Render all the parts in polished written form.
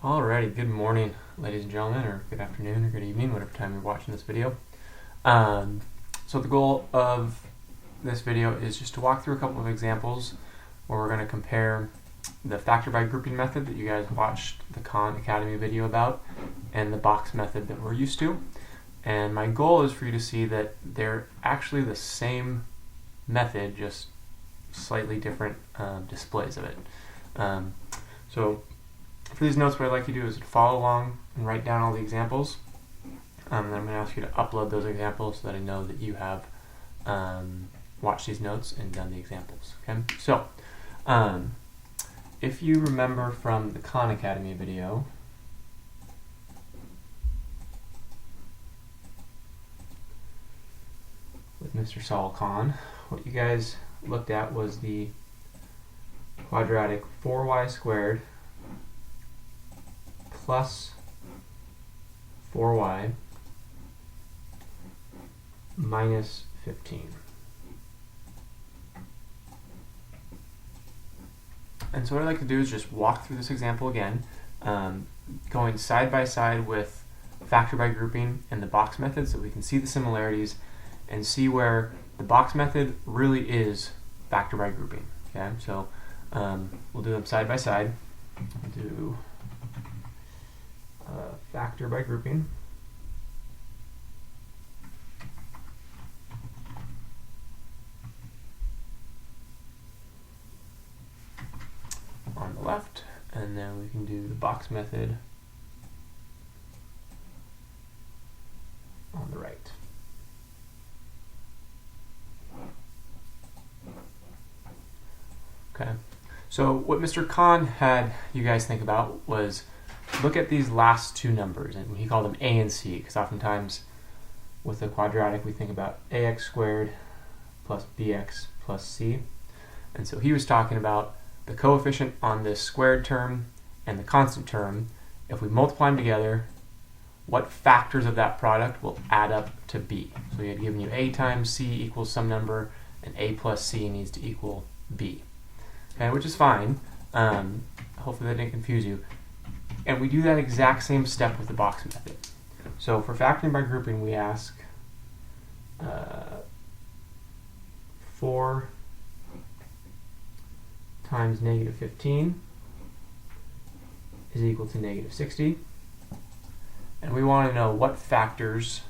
Alrighty, good morning, ladies and gentlemen, or good afternoon, or good evening, whatever time you're watching this video. So the goal of this video is just to walk through a couple of examples where we're going to compare the factor by grouping method that you guys watched the Khan Academy video about and the box method that we're used to. And my goal is for you to see that they're actually the same method, just slightly different displays of it. So for these notes, what I'd like you to do is follow along and write down all the examples. And then I'm going to ask you to upload those examples so that I know that you have watched these notes and done the examples. Okay. So if you remember from the Khan Academy video, with Mr. Saul Khan, what you guys looked at was the quadratic 4y squared plus 4y minus 15. And so what I'd like to do is just walk through this example again, going side by side with factor by grouping and the box method so we can see the similarities and see where the box method really is factor by grouping. Okay, so we'll do them side by side. We'll do factor by grouping. On the left, and then we can do the box method on the right. Okay, so what Mr. Khan had you guys think about was look at these last two numbers, and he called them a and c, because oftentimes with the quadratic we think about ax squared plus bx plus c. And so he was talking about the coefficient on this squared term and the constant term. If we multiply them together, what factors of that product will add up to b? So he had given you a times c equals some number, and a plus c needs to equal b. Okay, which is fine. Hopefully that didn't confuse you. And we do that exact same step with the box method. So for factoring by grouping, we ask 4 times negative 15 is equal to negative 60. And we want to know what factors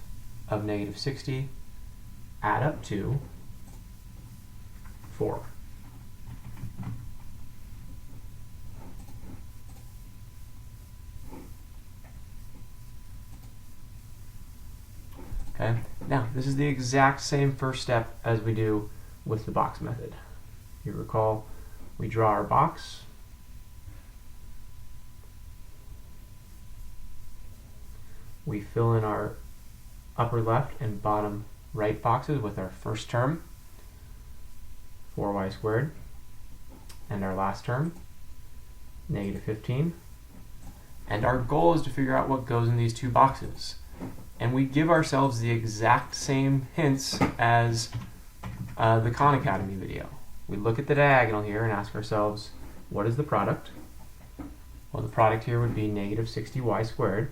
of negative 60 add up to 4. Okay. Now, this is the exact same first step as we do with the box method. You recall, we draw our box. We fill in our upper left and bottom right boxes with our first term, 4y squared, and our last term, negative 15. And our goal is to figure out what goes in these two boxes. And we give ourselves the exact same hints as the Khan Academy video. We look at the diagonal here and ask ourselves, what is the product? Well, the product here would be negative 60y squared.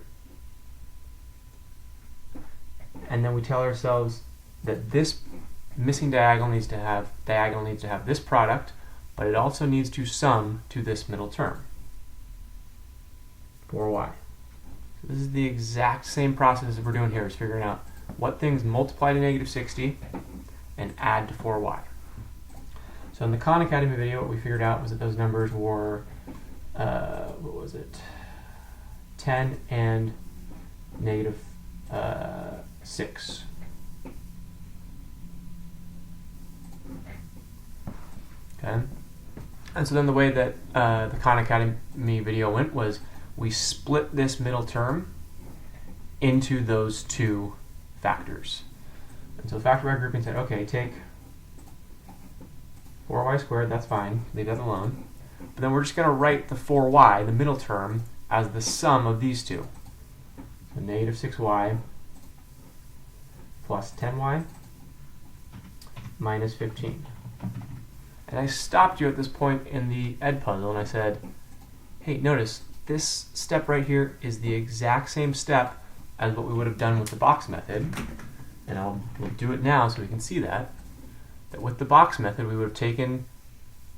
And then we tell ourselves that this missing diagonal needs to have this product, but it also needs to sum to this middle term, 4y. This is the exact same process that we're doing here, is figuring out what things multiply to negative 60 and add to 4y. So in the Khan Academy video, what we figured out was that those numbers were, 10 and negative 6. Okay. And so then the way that the Khan Academy video went was we split this middle term into those two factors. And so factor by grouping said, okay, take 4y squared, that's fine, leave that alone. But then we're just going to write the 4y, the middle term, as the sum of these two. So negative 6y plus 10y minus 15. And I stopped you at this point in the Edpuzzle and I said, hey, notice this step right here is the exact same step as what we would have done with the box method. And we'll do it now so we can see that with the box method, we would have taken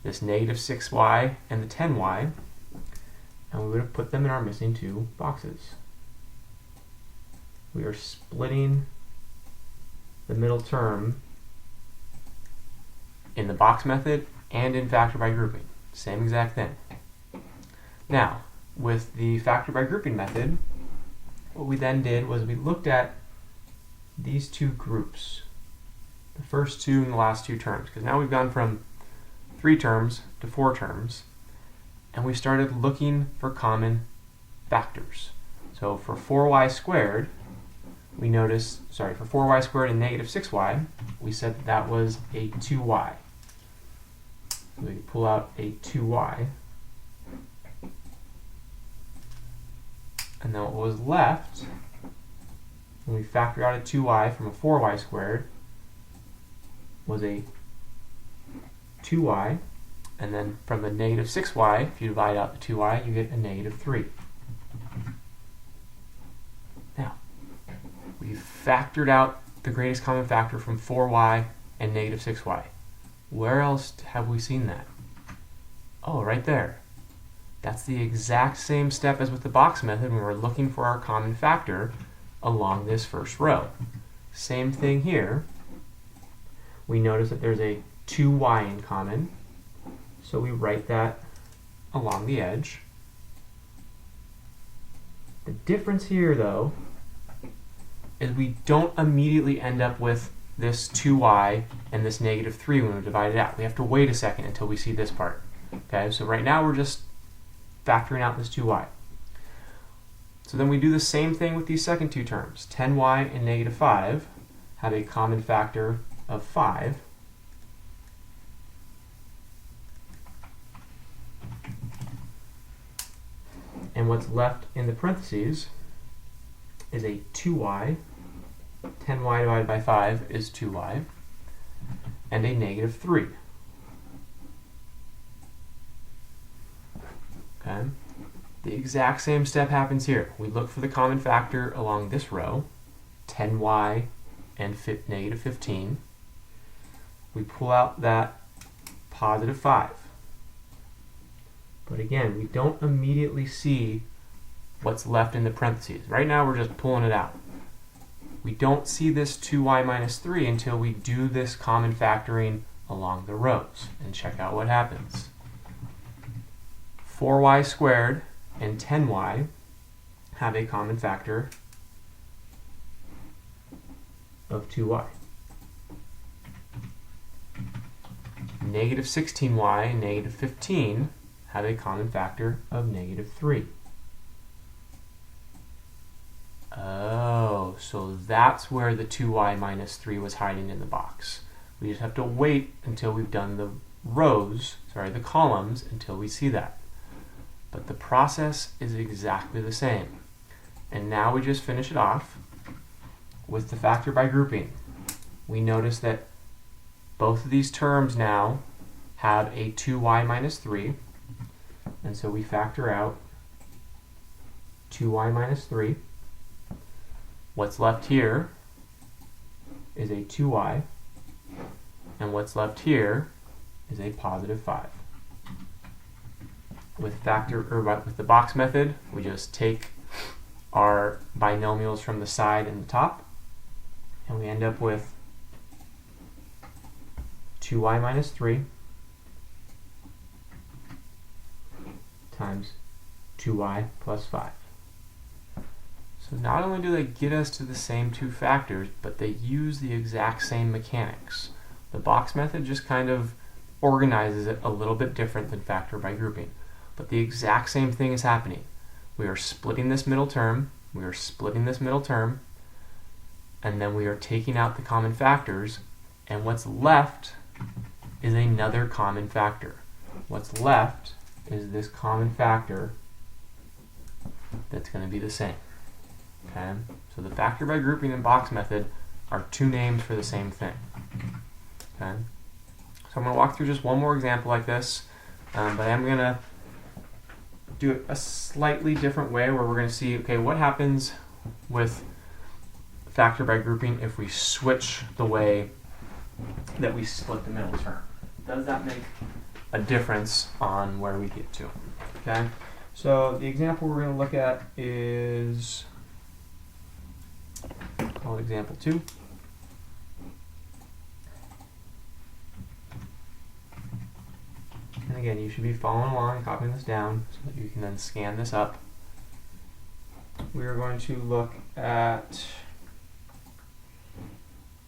this negative 6y and the 10y, and we would have put them in our missing two boxes. We are splitting the middle term in the box method and in factor by grouping. Same exact thing. Now, with the factor by grouping method, what we then did was we looked at these two groups, the first two and the last two terms, because now we've gone from 3 terms to 4 terms, and we started looking for common factors. So for 4y squared, we noticed, for 4y squared and negative 6y, we said that was a 2y. So we pull out a 2y. And then what was left, when we factored out a 2y from a 4y squared, was a 2y. And then from the negative 6y, if you divide out the 2y, you get a negative 3. Now, we've factored out the greatest common factor from 4y and negative 6y. Where else have we seen that? Oh, right there. That's the exact same step as with the box method when we're looking for our common factor along this first row. Same thing here. We notice that there's a 2y in common, so we write that along the edge. The difference here, though, is we don't immediately end up with this 2y and this negative 3 when we divide it out. We have to wait a second until we see this part. Okay, so right now we're just factoring out this 2y. So then we do the same thing with these second two terms. 10y and negative 5 have a common factor of 5. And what's left in the parentheses is a 2y. 10y divided by 5 is 2y. And a negative 3. Okay. The exact same step happens here. We look for the common factor along this row, 10y and negative 15. We pull out that positive 5. But again, we don't immediately see what's left in the parentheses. Right now we're just pulling it out. We don't see this 2y minus 3 until we do this common factoring along the rows. And check out what happens. 4y squared and 10y have a common factor of 2y. Negative 16y and negative 15 have a common factor of negative 3. Oh, so that's where the 2y minus 3 was hiding in the box. We just have to wait until we've done the the columns, until we see that. But the process is exactly the same. And now we just finish it off with the factor by grouping. We notice that both of these terms now have a 2y minus 3. And so we factor out 2y minus 3. What's left here is a 2y. And what's left here is a positive 5. With the box method, we just take our binomials from the side and the top, and we end up with 2y minus 3 times 2y plus 5. So not only do they get us to the same two factors, but they use the exact same mechanics. The box method just kind of organizes it a little bit different than factor by grouping. But the exact same thing is happening. We are splitting this middle term, and then we are taking out the common factors, and what's left is another common factor. What's left is this common factor that's going to be the same. Okay? So the factor by grouping and box method are two names for the same thing. Okay? So I'm going to walk through just one more example like this, but I'm going to do it a slightly different way where we're going to see, okay, what happens with factor by grouping if we switch the way that we split the middle term. Does that make a difference on where we get to? Okay, so the example we're going to look at is called example 2. And again, you should be following along, copying this down, so that you can then scan this up. We are going to look at,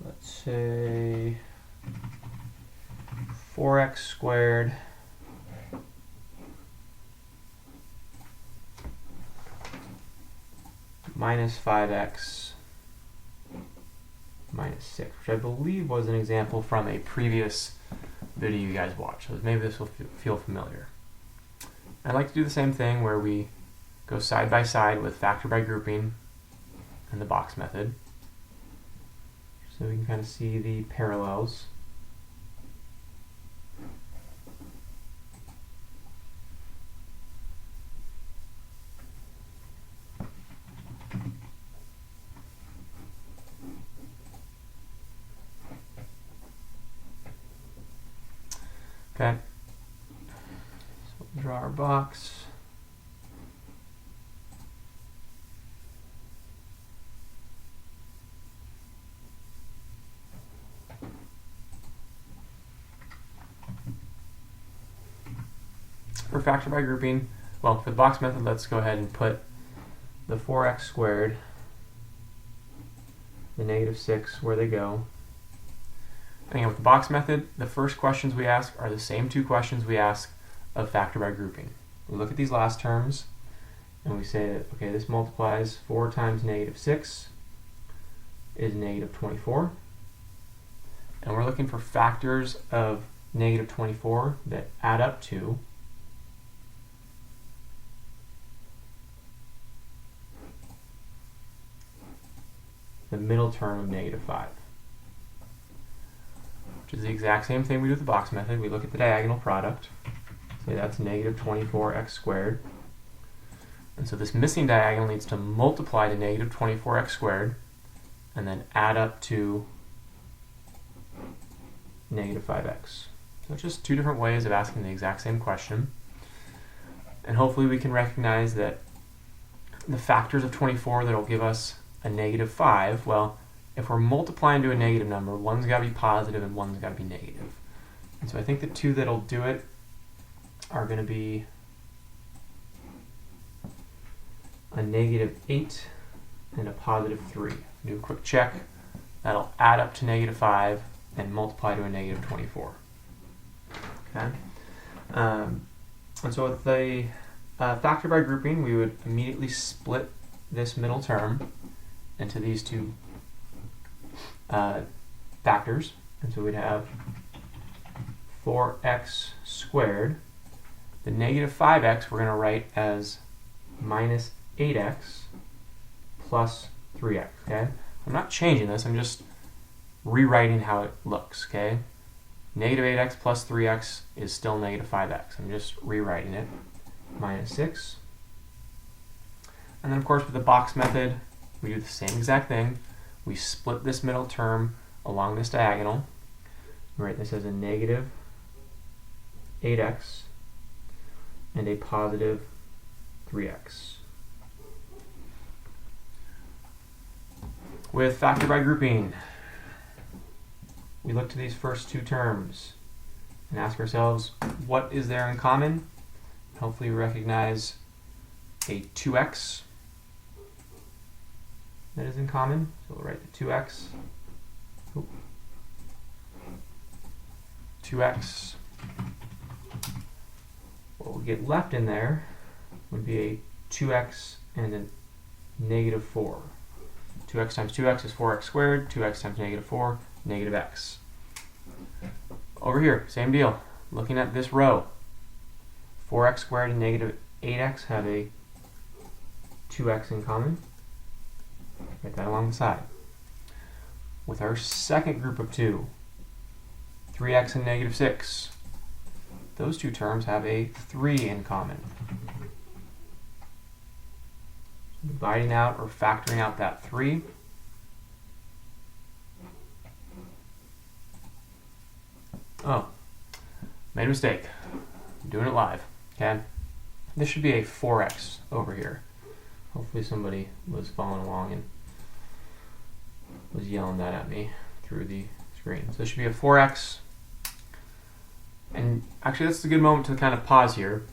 let's say, 4x squared minus 5x minus 6, which I believe was an example from a previous video you guys watched, so maybe this will feel familiar. I'd like to do the same thing where we go side by side with factor by grouping and the box method, so we can kind of see the parallels. Okay, so we'll draw our box. For factor by grouping, well, for the box method, let's go ahead and put the 4x squared, the negative 6, where they go. Again, with the box method, the first questions we ask are the same two questions we ask of factor by grouping. We look at these last terms, and we say that, okay, this multiplies 4 times negative 6 is negative 24. And we're looking for factors of negative 24 that add up to the middle term of negative 5. Which is the exact same thing we do with the box method. We look at the diagonal product, say that's negative 24x squared. And so this missing diagonal needs to multiply to negative 24x squared and then add up to negative 5x. So it's just two different ways of asking the exact same question. And hopefully we can recognize that the factors of 24 that will give us a negative 5, well, if we're multiplying to a negative number, one's got to be positive and one's got to be negative. And so I think the two that'll do it are going to be a negative 8 and a positive 3. Do a quick check. That'll add up to negative 5 and multiply to a negative 24. Okay. And so with the factor by grouping, we would immediately split this middle term into these two factors, and so we'd have 4x squared. The negative 5x we're going to write as minus 8x plus 3x. Okay, I'm not changing this, I'm just rewriting how it looks. Okay, negative 8x plus 3x is still negative 5x. I'm just rewriting it. Minus 6. And then of course with the box method, we do the same exact thing. We split this middle term along this diagonal. We write this as a negative 8x and a positive 3x. With factor by grouping, we look to these first two terms and ask ourselves, what is there in common? Hopefully we recognize a 2x that is in common. So we'll write the 2x. 2x. What we get left in there would be a 2x and a negative 4. 2x times 2x is 4x squared. 2x times negative 4, negative x. Over here, same deal. Looking at this row, 4x squared and negative 8x have a 2x in common. Write that along the side. With our second group of two, 3x and negative 6, those two terms have a 3 in common. dividing out or factoring out that 3. Oh, made a mistake. I'm doing it live, okay? This should be a 4x over here. Hopefully somebody was following along and was yelling that at me through the screen. So this should be a 4x. And actually that's a good moment to kind of pause here.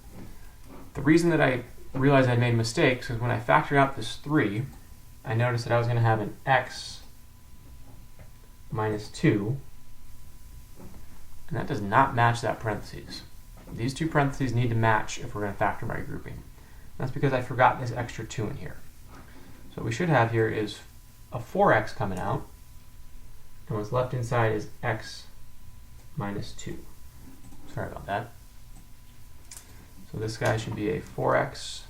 The reason that I realized I made mistakes is when I factored out this 3, I noticed that I was going to have an x minus 2, and that does not match that parentheses. These two parentheses need to match if we're going to factor by grouping. That's because I forgot this extra 2 in here. So what we should have here is a 4x coming out, and what's left inside is x minus 2. Sorry about that. So this guy should be a 4x,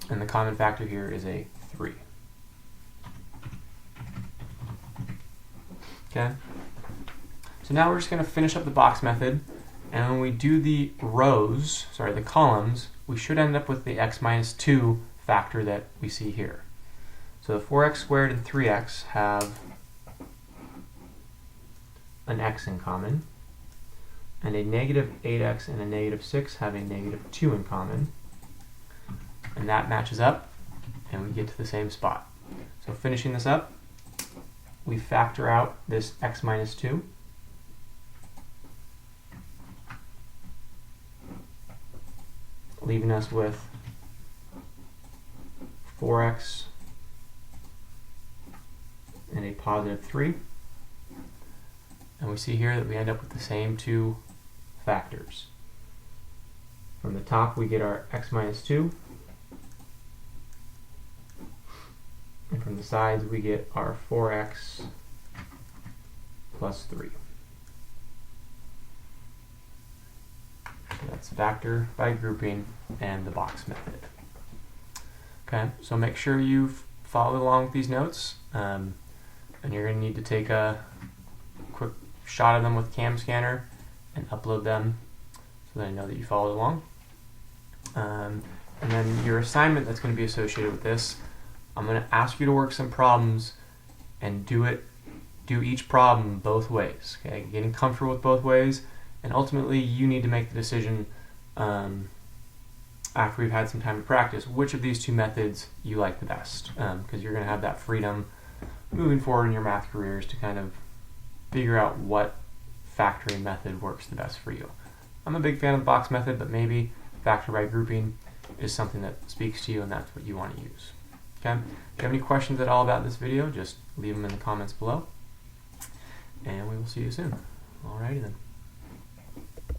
and the common factor here is a 3. Okay? So now we're just going to finish up the box method, and when we do the rows, sorry, the columns, we should end up with the x minus 2 factor that we see here. So the 4x squared and 3x have an x in common, and a negative 8x and a negative 6 have a negative 2 in common, and that matches up, and we get to the same spot. So finishing this up, we factor out this x minus 2, leaving us with 4x and a positive 3. And we see here that we end up with the same two factors. From the top we get our x minus 2, and from the sides we get our 4x plus 3. So that's factor by grouping and the box method. Okay, so make sure you follow along with these notes, and you're going to need to take a quick shot of them with Cam Scanner and upload them so that I know that you followed along. And then your assignment that's going to be associated with this, I'm going to ask you to work some problems and do each problem both ways. Okay, getting comfortable with both ways, and ultimately you need to make the decision after we've had some time to practice which of these two methods you like the best, because you're going to have that freedom moving forward in your math careers to kind of figure out what factoring method works the best for you. I'm a big fan of the box method, but maybe factor by grouping is something that speaks to you and that's what you want to use. Okay? If you have any questions at all about this video, just leave them in the comments below, and we will see you soon. Alrighty then.